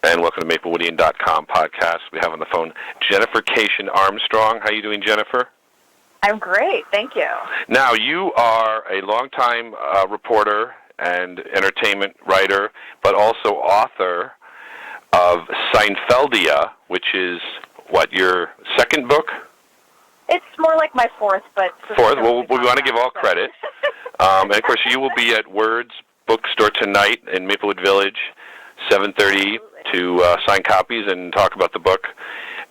and welcome to MapleWoodian.com podcast. We have on the phone Jennifer Armstrong. How are you doing, Jennifer? I'm great, thank you. Now, you are a longtime reporter and entertainment writer, but also author of Seinfeldia, which is, what, your second book? It's more like my fourth, but... Fourth? Well, we want to give all credit. And, of course, you will be at Words Bookstore tonight in Maplewood Village, 7:30, to sign copies and talk about the book.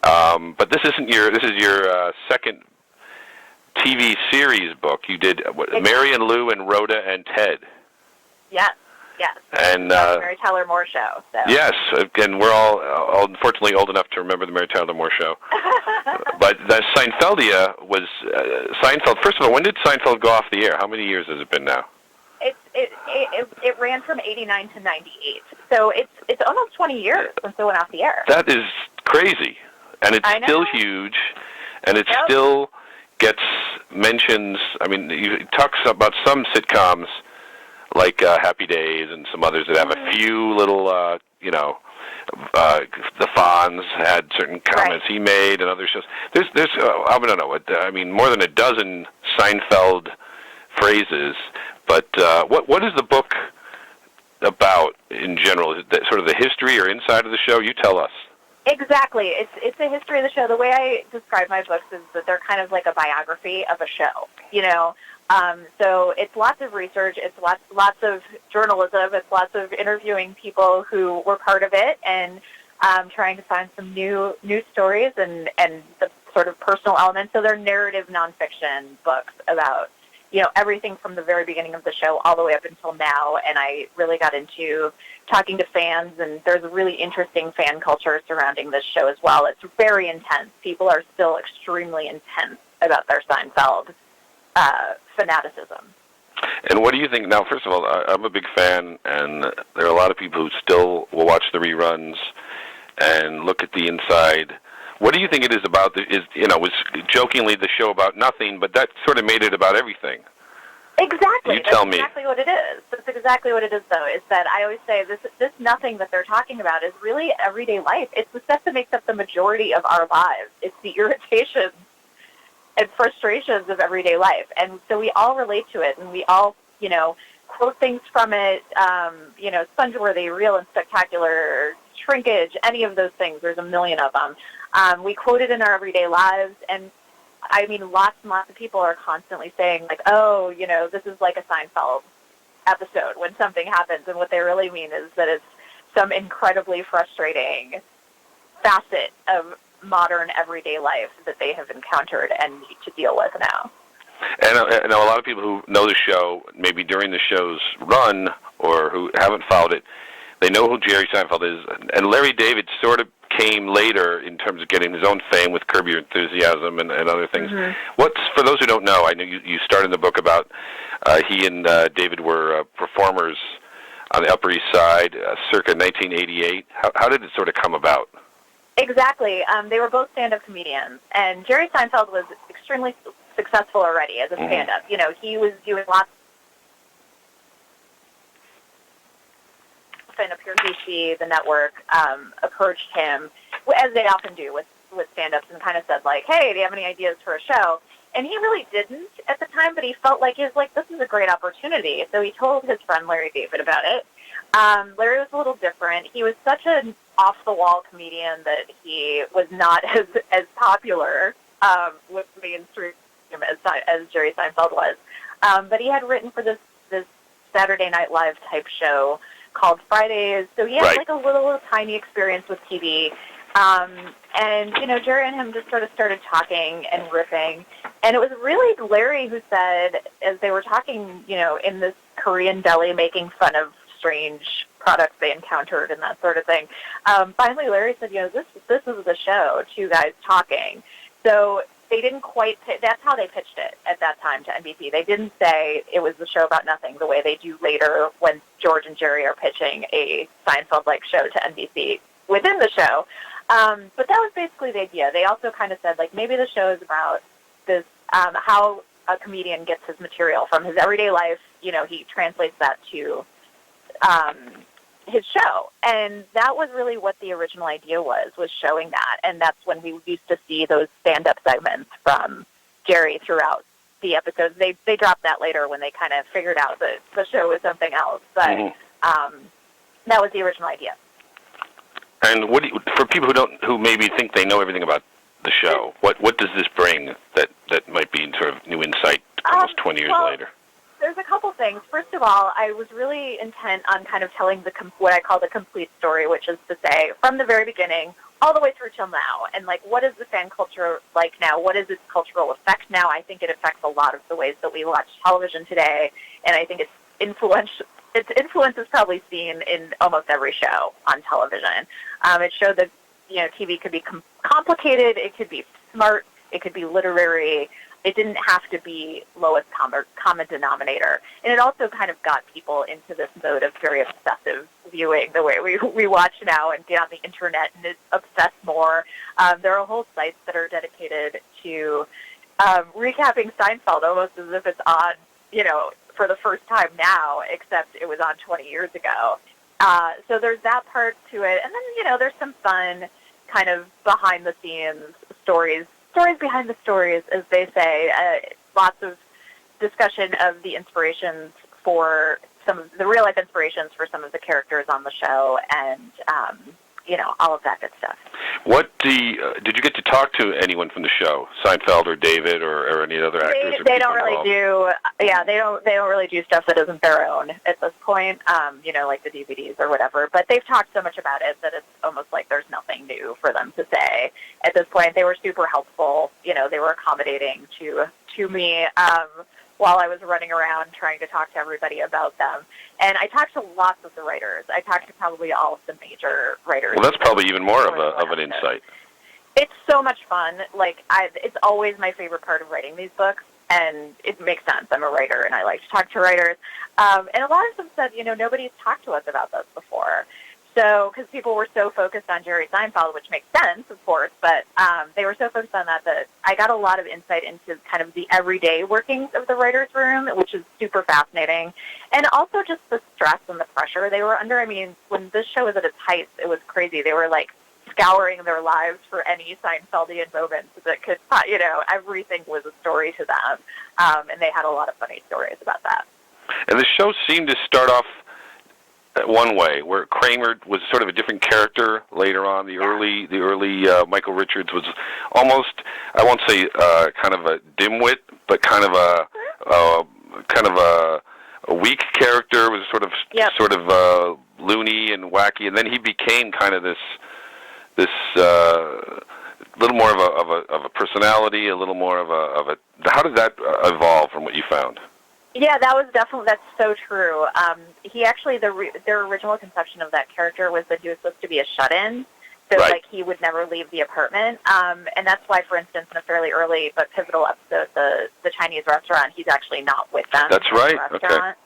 But this is your second TV series book. You did Mary and Lou and Rhoda and Ted. Yes. And the Mary Tyler Moore Show. So. Yes, and we're all unfortunately old enough to remember the Mary Tyler Moore Show. But the Seinfeldia was Seinfeld. First of all, when did Seinfeld go off the air? How many years has it been now? It ran from 89 to 98, so it's almost 20 years since it went off the air. That is crazy, and it's still huge, and it still gets mentions. I mean, you talk about some sitcoms like Happy Days and some others that have a few little, the Fonz had certain comments he made, and other shows. There's I don't know, I mean, more than a dozen Seinfeld phrases. But what is the book about in general? Is it sort of the history or inside of the show? You tell us. Exactly. It's the history of the show. The way I describe my books is that they're kind of like a biography of a show, you know. So it's lots of research, it's lots of journalism, it's lots of interviewing people who were part of it, and trying to find some new stories and the sort of personal elements. So they're narrative nonfiction books about, you know, everything from the very beginning of the show all the way up until now. And I really got into talking to fans, and there's a really interesting fan culture surrounding this show as well. It's very intense. People are still extremely intense about their Seinfeld fanaticism. And what do you think? Now, first of all, I'm a big fan, and there are a lot of people who still will watch the reruns and look at the inside. What do you think it is about? Was jokingly the show about nothing, but that sort of made it about everything. Exactly. That's exactly what it is. That's exactly what it is, though, is that I always say this nothing that they're talking about is really everyday life. It's the stuff that makes up the majority of our lives. It's the irritations and frustrations of everyday life. And so we all relate to it, and we all, you know, quote things from it, sponge-worthy, real and spectacular, shrinkage, any of those things. There's a million of them. We quote it in our everyday lives, and I mean, lots and lots of people are constantly saying, like, oh, you know, this is like a Seinfeld episode when something happens, and what they really mean is that it's some incredibly frustrating facet of modern everyday life that they have encountered and need to deal with now. And I know a lot of people who know the show, maybe during the show's run, or who haven't followed it, they know who Jerry Seinfeld is. And Larry David sort of came later in terms of getting his own fame with Curb Your Enthusiasm and other things. Mm-hmm. For those who don't know, I know you started the book about he and David were performers on the Upper East Side circa 1988. How did it sort of come about? Exactly. They were both stand-up comedians, and Jerry Seinfeld was extremely successful already as a stand-up. You know, he was doing lots and appeared on BBC, the network, approached him, as they often do with stand-ups, and kind of said, like, hey, do you have any ideas for a show? And he really didn't at the time, but he felt like, this is a great opportunity. So he told his friend Larry David about it. Larry was a little different. He was such an off-the-wall comedian that he was not as popular with mainstream as Jerry Seinfeld was. But he had written for this Saturday Night Live type show called Fridays, so he had like a little tiny experience with TV. And, you know, Jerry and him just sort of started talking and riffing. And it was really Larry who said, as they were talking, you know, in this Korean deli, making fun of strange products they encountered and that sort of thing. Finally, Larry said, you know, this is the show, two guys talking. So they didn't quite, that's how they pitched it at that time to NBC. They didn't say it was the show about nothing the way they do later when George and Jerry are pitching a Seinfeld-like show to NBC within the show. But that was basically the idea. They also kind of said, like, maybe the show is about this, how a comedian gets his material from his everyday life. You know, he translates that to his show. And that was really what the original idea was showing that. And that's when we used to see those stand-up segments from Jerry throughout the episodes. They dropped that later when they kind of figured out that the show was something else. But that was the original idea. And for people who maybe think they know everything about the show, what does this bring that might be sort of new insight almost 20 years later? There's a couple things. First of all, I was really intent on kind of telling what I call the complete story, which is to say, from the very beginning all the way through till now, and like, what is the fan culture like now? What is its cultural effect now? I think it affects a lot of the ways that we watch television today, and I think its influence is probably seen in almost every show on television. It showed that TV could be complicated, it could be smart, it could be literary. It didn't have to be lowest common denominator. And it also kind of got people into this mode of very obsessive viewing, the way we watch now and get on the internet and obsess more. There are whole sites that are dedicated to recapping Seinfeld almost as if it's on, for the first time now, except it was on 20 years ago. So there's that part to it. And then, there's some fun kind of behind-the-scenes stories behind the stories, as they say. Lots of discussion of the inspirations for some of the real-life inspirations for some of the characters on the show, and all of that good stuff. Did you get to talk to anyone from the show, Seinfeld or David or any other actors? They don't really do. Yeah, they don't really do stuff that isn't their own at this point. Like the DVDs or whatever. But they've talked so much about it that it's almost like there's nothing new for them to say at this point. They were super helpful. They were accommodating to me while I was running around trying to talk to everybody about them. And I talked to lots of the writers. I talked to probably all of the major writers. Well, that's probably even more of an insight. It's so much fun. It's always my favorite part of writing these books, and it makes sense. I'm a writer, and I like to talk to writers. And a lot of them said, nobody's talked to us about this before. So, because people were so focused on Jerry Seinfeld, which makes sense, of course, but they were so focused on that I got a lot of insight into kind of the everyday workings of the writer's room, which is super fascinating. And also just the stress and the pressure they were under. I mean, when this show was at its height, it was crazy. They were, scouring their lives for any Seinfeldian moments that could, everything was a story to them. And they had a lot of funny stories about that. And the show seemed to start off one way, where Kramer was sort of a different character later on. The early Michael Richards was almost, I won't say kind of a dimwit, but kind of a weak character. Was sort of loony and wacky, and then he became kind of this little more of a personality, a little more of a. How did that evolve from what you found? Yeah, that's so true. He actually, their original conception of that character was that he was supposed to be a shut-in, so he would never leave the apartment. And that's why, for instance, in a fairly early but pivotal episode, the Chinese restaurant, he's actually not with them. That's right. In the restaurant.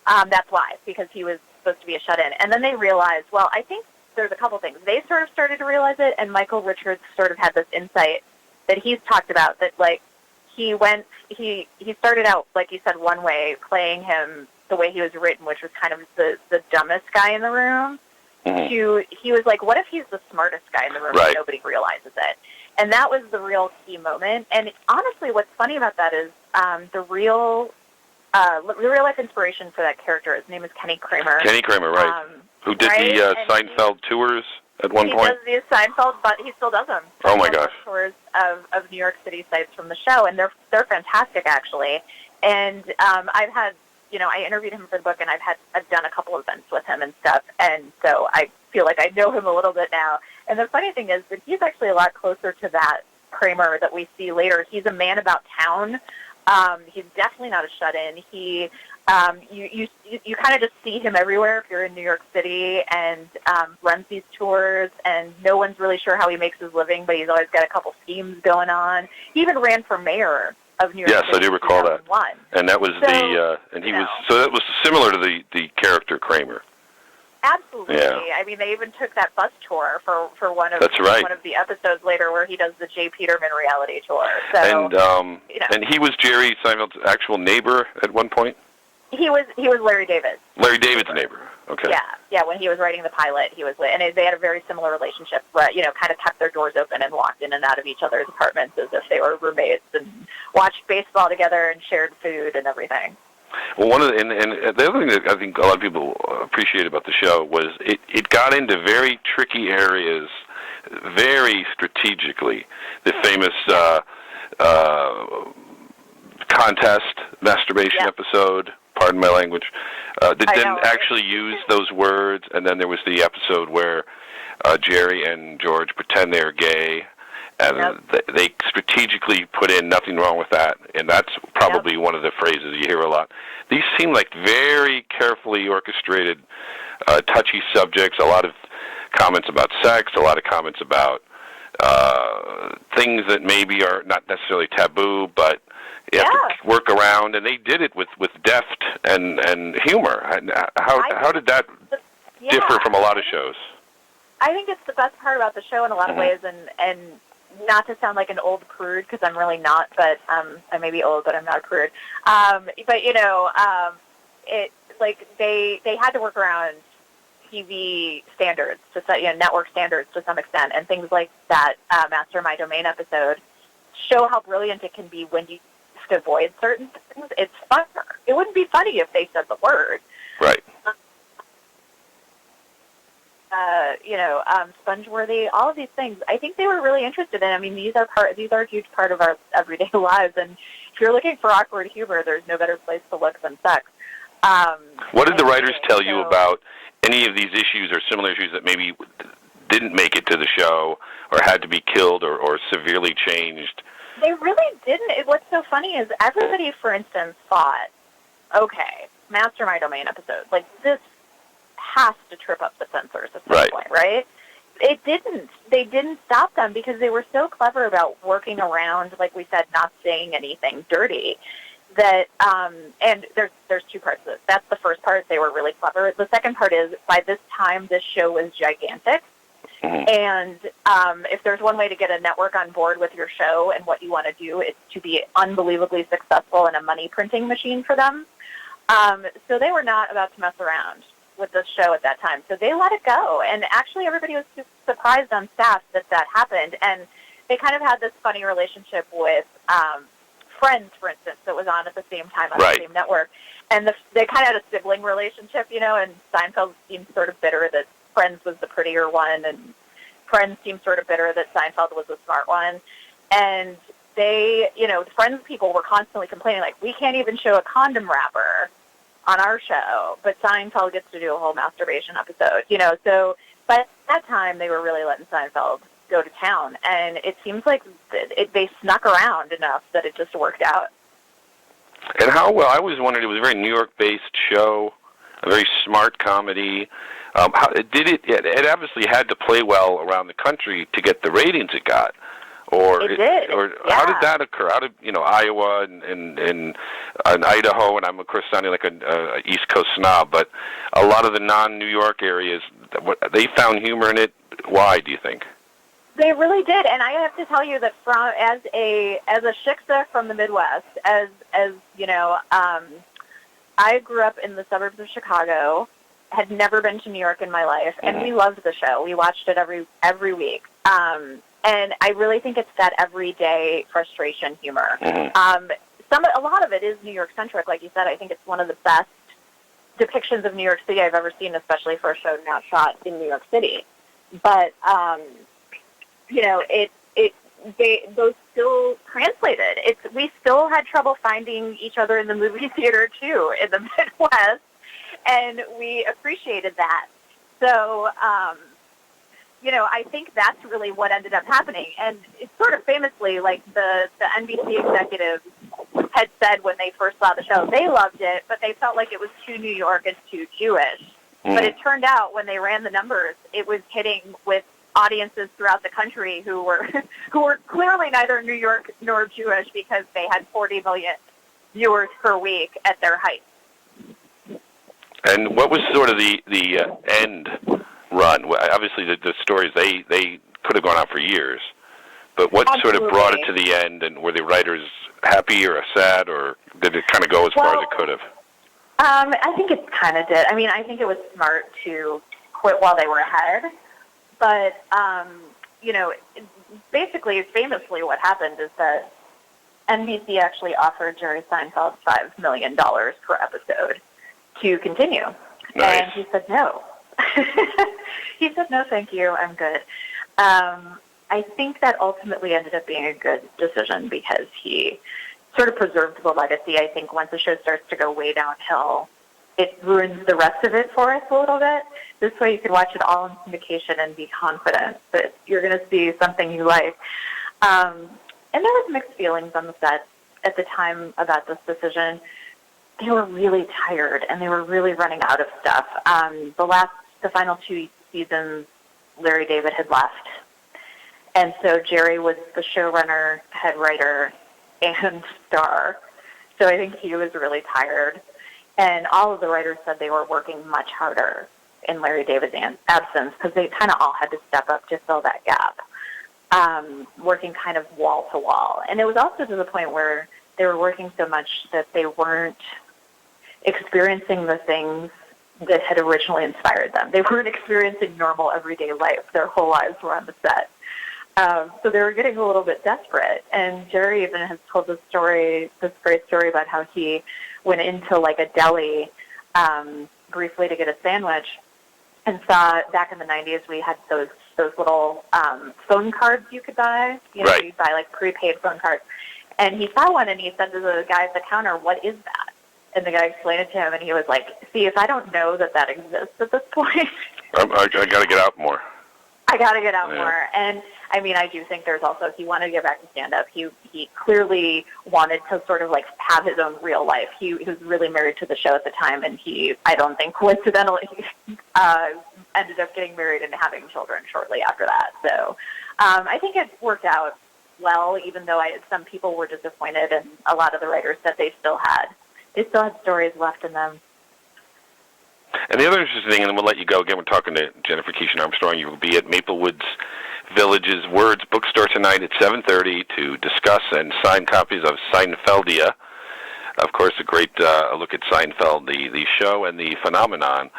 Okay. That's why, because he was supposed to be a shut-in. And then they realized, well, I think there's a couple things. They sort of started to realize it, and Michael Richards sort of had this insight that he's talked about, that he started out, like you said, one way, playing him the way he was written, which was kind of the dumbest guy in the room, to he was like, what if he's the smartest guy in the room and nobody realizes it? And that was the real key moment. And honestly, what's funny about that is the real life inspiration for that character, his name is Kenny Kramer. Kenny Kramer, right. Who did the Seinfeld tours at one point? He does the Seinfeld, but he still does them. Oh my gosh! Tours of New York City sites from the show, and they're fantastic actually. And I've had, I interviewed him for the book, and I've done a couple of events with him and stuff, and so I feel like I know him a little bit now. And the funny thing is that he's actually a lot closer to that Kramer that we see later. He's a man about town. He's definitely not a shut-in. He you kind of just see him everywhere if you're in New York City, and runs these tours, and no one's really sure how he makes his living, but he's always got a couple schemes going on. He even ran for mayor of New York City. Yes, I do recall that. And that was so that was similar to the character Kramer. Absolutely. Yeah. I mean, they even took that bus tour for one of one of the episodes later, where he does the Jay Peterman reality tour. So, and he was Jerry Seinfeld's actual neighbor at one point. He was Larry David. Larry David's neighbor. Okay. Yeah. When he was writing the pilot, he was, and they had a very similar relationship. But kind of kept their doors open and walked in and out of each other's apartments as if they were roommates, and watched baseball together and shared food and everything. Well, and the other thing that I think a lot of people appreciate about the show was it got into very tricky areas, very strategically. The famous contest masturbation episode. Pardon my language. That didn't actually use those words, and then there was the episode where Jerry and George pretend they're gay. And they strategically put in nothing wrong with that, and that's probably one of the phrases you hear a lot. These seem like very carefully orchestrated, touchy subjects, a lot of comments about sex, a lot of comments about things that maybe are not necessarily taboo, but you have to work around, and they did it with deft and humor. How did that differ from a lot of shows? I think it's the best part about the show in a lot of ways, and not to sound like an old prude, because I'm really not, but I may be old, but I'm not a prude. But it they had to work around TV standards, network standards to some extent, and things like that Master My Domain episode show how brilliant it can be when you have to avoid certain things. It's funner. It wouldn't be funny if they said the word. Right. Spongeworthy, all of these things. I think they were really interested in. I mean, these are a huge part of our everyday lives, and if you're looking for awkward humor, there's no better place to look than sex. What did the writers tell you about any of these issues or similar issues that maybe didn't make it to the show or had to be killed or severely changed? They really didn't. What's so funny is everybody, for instance, thought, okay, Master My Domain episode, like this has to trip up the censors at some point, right? It didn't. They didn't stop them because they were so clever about working around, like we said, not saying anything dirty. That and there's two parts of this. That's the first part. They were really clever. The second part is, by this time, this show was gigantic. And if there's one way to get a network on board with your show and what you want to do, it's to be unbelievably successful and a money printing machine for them. So they were not about to mess around with this show at that time. So they let it go. And actually everybody was surprised on staff that happened. And they kind of had this funny relationship with Friends, for instance, that was on at the same time on the same network. And they kind of had a sibling relationship, and Seinfeld seemed sort of bitter that Friends was the prettier one, and Friends seemed sort of bitter that Seinfeld was the smart one. And they, the Friends people were constantly complaining, like, we can't even show a condom wrapper on our show, but Seinfeld gets to do a whole masturbation episode, So by that time, they were really letting Seinfeld go to town, and it seems like they snuck around enough that it just worked out. And how well? I always wondered, it was a very New York-based show, a very smart comedy. How did it? It obviously had to play well around the country to get the ratings it got. Or it did. Or how did that occur? How did Iowa and Idaho, and I'm of course sounding like a East Coast snob, but a lot of the non-New York areas, they found humor in it. Why do you think? They really did, and I have to tell you that as a shiksa from the Midwest, as I grew up in the suburbs of Chicago, had never been to New York in my life, and we loved the show. We watched it every week, and I really think it's that everyday frustration humor. A lot of it is New York centric, like you said. I think it's one of the best depictions of New York City I've ever seen, especially for a show not shot in New York City. But those still translated. We still had trouble finding each other in the movie theater too in the Midwest, and we appreciated that. So, I think that's really what ended up happening. And it's sort of famously, like the NBC executives had said when they first saw the show, they loved it, but they felt like it was too New York and too Jewish. But it turned out when they ran the numbers, it was hitting with audiences throughout the country who were clearly neither New York nor Jewish, because they had 40 million viewers per week at their height. And what was sort of the end run? Obviously, the stories, they could have gone on for years, but what sort of brought it to the end, and were the writers happy or sad, or did it kind of go as far as it could have? I think it kind of did. I mean, I think it was smart to quit while they were ahead, but basically, famously, what happened is that NBC actually offered Jerry Seinfeld $5 million per episode to continue. Nice. And he said no. He said, no, thank you, I'm good. I think that ultimately ended up being a good decision because he sort of preserved the legacy. I think once the show starts to go way downhill, it ruins the rest of it for us a little bit. This way you can watch it all in syndication and be confident that you're going to see something you like. And there was mixed feelings on the set at the time about this decision. They were really tired, and they were really running out of stuff. The final 2 seasons, Larry David had left. And so Jerry was the showrunner, head writer, and star. So I think he was really tired. And all of the writers said they were working much harder in Larry David's absence because they kind of all had to step up to fill that gap, working kind of wall to wall. And it was also to the point where they were working so much that they weren't experiencing the things that had originally inspired them. They weren't experiencing normal everyday life. Their whole lives were on the set. So they were getting a little bit desperate. And Jerry even has told this great story about how he went into like a deli briefly to get a sandwich and saw back in the 90s we had those little phone cards you could buy. Right. You'd buy like prepaid phone cards. And he saw one and he said to the guy at the counter, "What is that?" And the guy explained it to him and he was like, "See, if I don't know that exists at this point, I got to get out more. I got to get out more." And I mean, I do think there's also, he wanted to get back to stand-up. He clearly wanted to sort of like have his own real life. He was really married to the show at the time, and he, I don't think coincidentally, ended up getting married and having children shortly after that. So I think it worked out well, even though some people were disappointed, and a lot of the writers said they still had stories left in them. And the other interesting thing, and then we'll let you go. Again, we're talking to Jennifer Keeshan Armstrong. You will be at Maplewoods Village's Words bookstore tonight at 7:30 to discuss and sign copies of Seinfeldia. Of course, a great look at Seinfeld, the show and the phenomenon.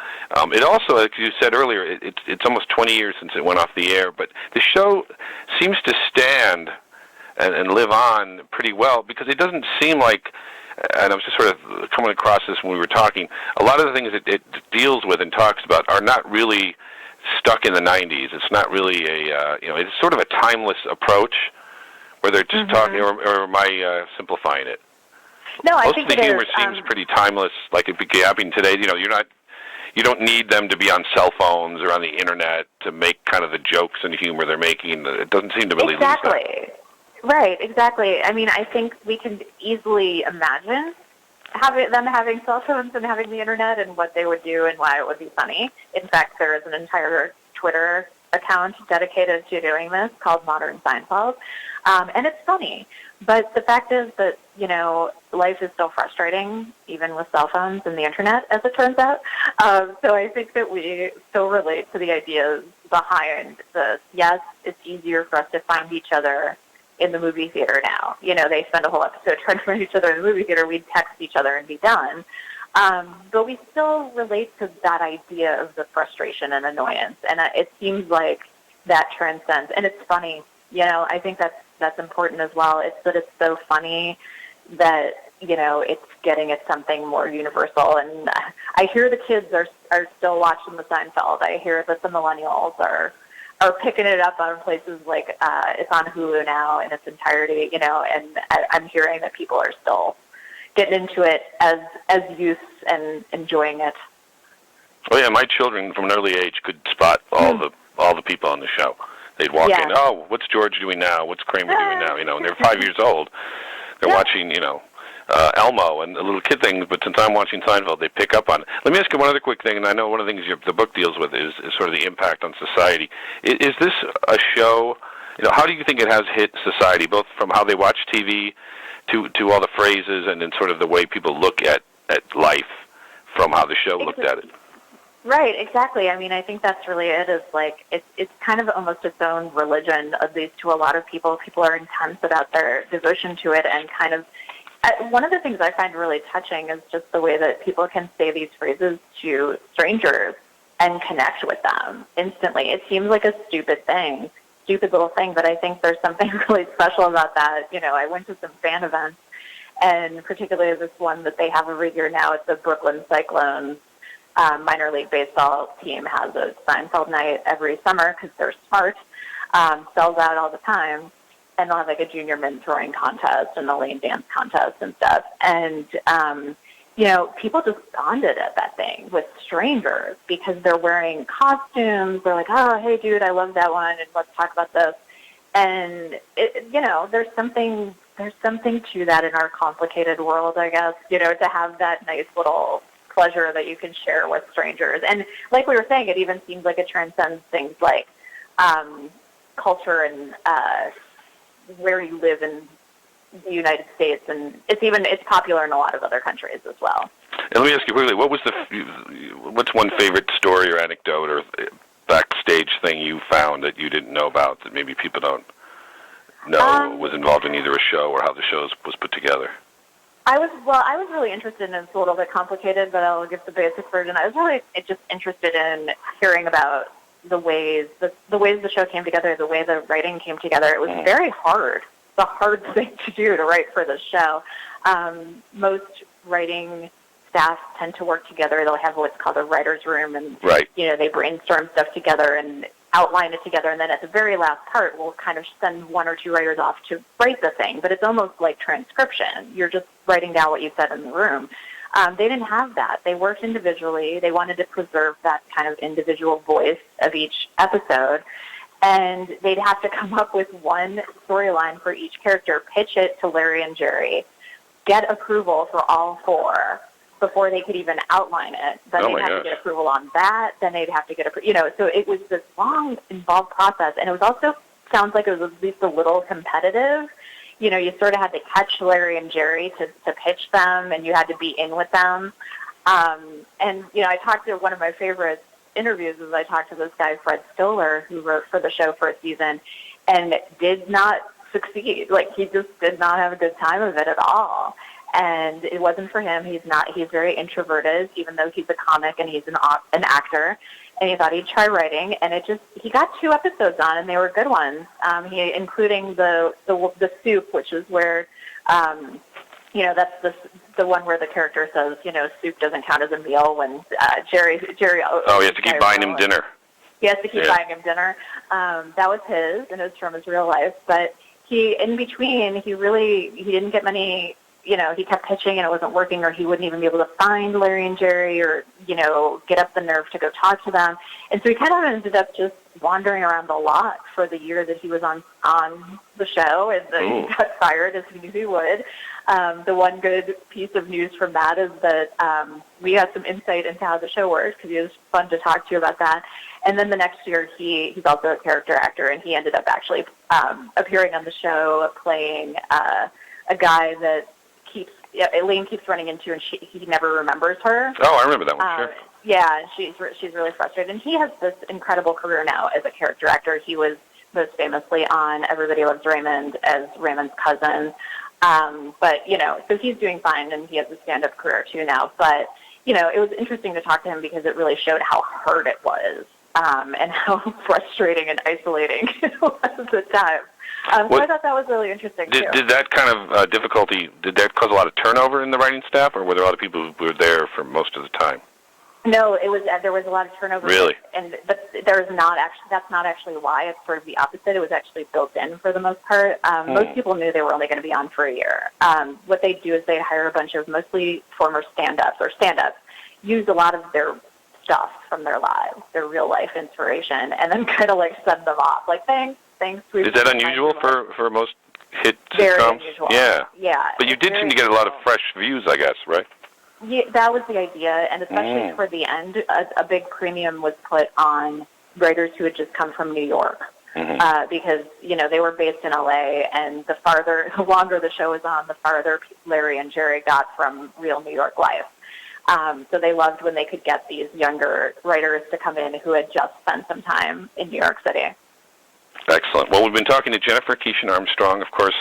It also, as you said earlier, it's almost 20 years since it went off the air, but the show seems to stand and live on pretty well because it doesn't seem like, and I was just sort of coming across this when we were talking, a lot of the things it deals with and talks about are not really stuck in the 90s. It's not really it's sort of a timeless approach where they're just talking, or am I simplifying it? No, I Most think of the humor is, seems pretty timeless. Like it be happening today, you don't need them to be on cell phones or on the internet to make kind of the jokes and humor they're making. It doesn't seem to really lose that. Right, exactly. I mean, I think we can easily imagine them having cell phones and having the internet and what they would do and why it would be funny. In fact, there is an entire Twitter account dedicated to doing this called Modern Seinfeld, and it's funny. But the fact is that, life is still frustrating, even with cell phones and the internet, as it turns out. So I think that we still relate to the ideas behind this. Yes, it's easier for us to find each other in the movie theater now. They spend a whole episode trying to find each other in the movie theater. We'd text each other and be done. But we still relate to that idea of the frustration and annoyance. And it seems like that transcends. And it's funny. I think that's important as well. It's that it's so funny that, it's getting at something more universal. And I hear the kids are still watching the Seinfeld. I hear that the millennials are picking it up on places like it's on Hulu now in its entirety, and I'm hearing that people are still getting into it as youth and enjoying it. Oh yeah, my children from an early age could spot all the people on the show. They'd walk in, "Oh, what's George doing now? What's Kramer doing now?" And they're 5 years old. They're watching, Elmo and the little kid things, but since I'm watching Seinfeld, they pick up on it. Let me ask you one other quick thing, and I know one of the things the book deals with is sort of the impact on society. Is this a show, how do you think it has hit society, both from how they watch TV to all the phrases and then sort of the way people look at life from how the show looked at it? Right, exactly. I mean, I think that's really it. Is like it's kind of almost its own religion, at least to a lot of people. People are intense about their devotion to it, and kind of One of the things I find really touching is just the way that people can say these phrases to strangers and connect with them instantly. It seems like a stupid little thing, but I think there's something really special about that. I went to some fan events, and particularly this one that they have every year now. It's the Brooklyn Cyclones minor league baseball team has a Seinfeld night every summer because they're smart, sells out all the time. And they'll have like a junior men throwing contest and a lane dance contest and stuff. And, people just bonded at that thing with strangers because they're wearing costumes. They're like, oh, hey, dude, I love that one, and let's talk about this. And, there's something to that in our complicated world, I guess, to have that nice little pleasure that you can share with strangers. And like we were saying, it even seems like it transcends things like culture and where you live in the United States, and it's popular in a lot of other countries as well. And let me ask you quickly, what's one favorite story or anecdote or backstage thing you found that you didn't know about that maybe people don't know was involved in either a show or how the show was put together? I was really interested in, it's a little bit complicated, but I'll give the basic version. I was really just interested in hearing about the ways the show came together, the way the writing came together. It was very hard. It's a hard thing to do, to write for the show. Most writing staff tend to work together. They'll have what's called a writer's room, and they brainstorm stuff together and outline it together, and then at the very last part, we'll kind of send one or two writers off to write the thing. But it's almost like transcription. You're just writing down what you said in the room. They didn't have that. They worked individually. They wanted to preserve that kind of individual voice of each episode. And they'd have to come up with one storyline for each character, pitch it to Larry and Jerry, get approval for all four before they could even outline it. Then they'd have to get approval on that. Then they'd have to get approval. So it was this long, involved process. And it was also, sounds like it was at least a little competitive. You sort of had to catch Larry and Jerry to pitch them, and you had to be in with them. I talked to one of my favorite interviews is I talked to this guy, Fred Stoller, who wrote for the show for a season, and did not succeed. Like, he just did not have a good time of it at all. And it wasn't for him. He's very introverted, even though he's a comic and he's an actor. And he thought he'd try writing, and he got 2 episodes on, and they were good ones. Including the soup, which is where, that's the one where the character says, soup doesn't count as a meal when Jerry. Oh, you have to keep buying him dinner. He has to keep buying him dinner. That was his, and it was from his real life. But in between, he didn't get many. He kept pitching and it wasn't working, or he wouldn't even be able to find Larry and Jerry or, get up the nerve to go talk to them. And so he kind of ended up just wandering around a lot for the year that he was on the show, and then he got fired, as he knew he would. The one good piece of news from that is that we had some insight into how the show works, because he was fun to talk to about that. And then the next year, he's also a character actor, and he ended up actually appearing on the show playing a guy that Elaine keeps running into, and he never remembers her. Oh, I remember that one, sure. Yeah, she's really frustrated. And he has this incredible career now as a character actor. He was most famously on Everybody Loves Raymond as Raymond's cousin. So he's doing fine, and he has a stand-up career too now. But, it was interesting to talk to him because it really showed how hard it was, and how frustrating and isolating it was at times. So I thought that was really interesting, too. Did that kind of difficulty, did that cause a lot of turnover in the writing staff, or were there a lot of people who were there for most of the time? No, there was a lot of turnover. Really? But that's not actually why. It's sort of the opposite. It was actually built in for the most part. Most people knew they were only going to be on for a year. What they do is they hire a bunch of mostly former stand-ups, use a lot of their stuff from their lives, their real-life inspiration, and then kind of send them off. Thanks. Is that unusual for most hit sitcoms? Very unusual. Yeah. Yeah. But you did seem to get a lot of fresh views, I guess, right? Yeah, that was the idea, and especially toward the end, a big premium was put on writers who had just come from New York, because they were based in LA, and the longer the show was on, the farther Larry and Jerry got from real New York life. So they loved when they could get these younger writers to come in who had just spent some time in New York City. Excellent. Well, we've been talking to Jennifer Keeshan Armstrong, of course.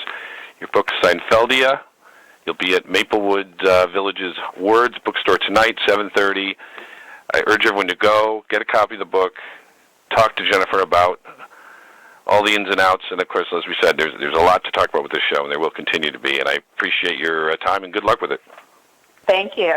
Your book, Seinfeldia. You'll be at Maplewood Village's Words bookstore tonight, 7:30. I urge everyone to go, get a copy of the book, talk to Jennifer about all the ins and outs, and of course, as we said, there's a lot to talk about with this show, and there will continue to be, and I appreciate your time, and good luck with it. Thank you.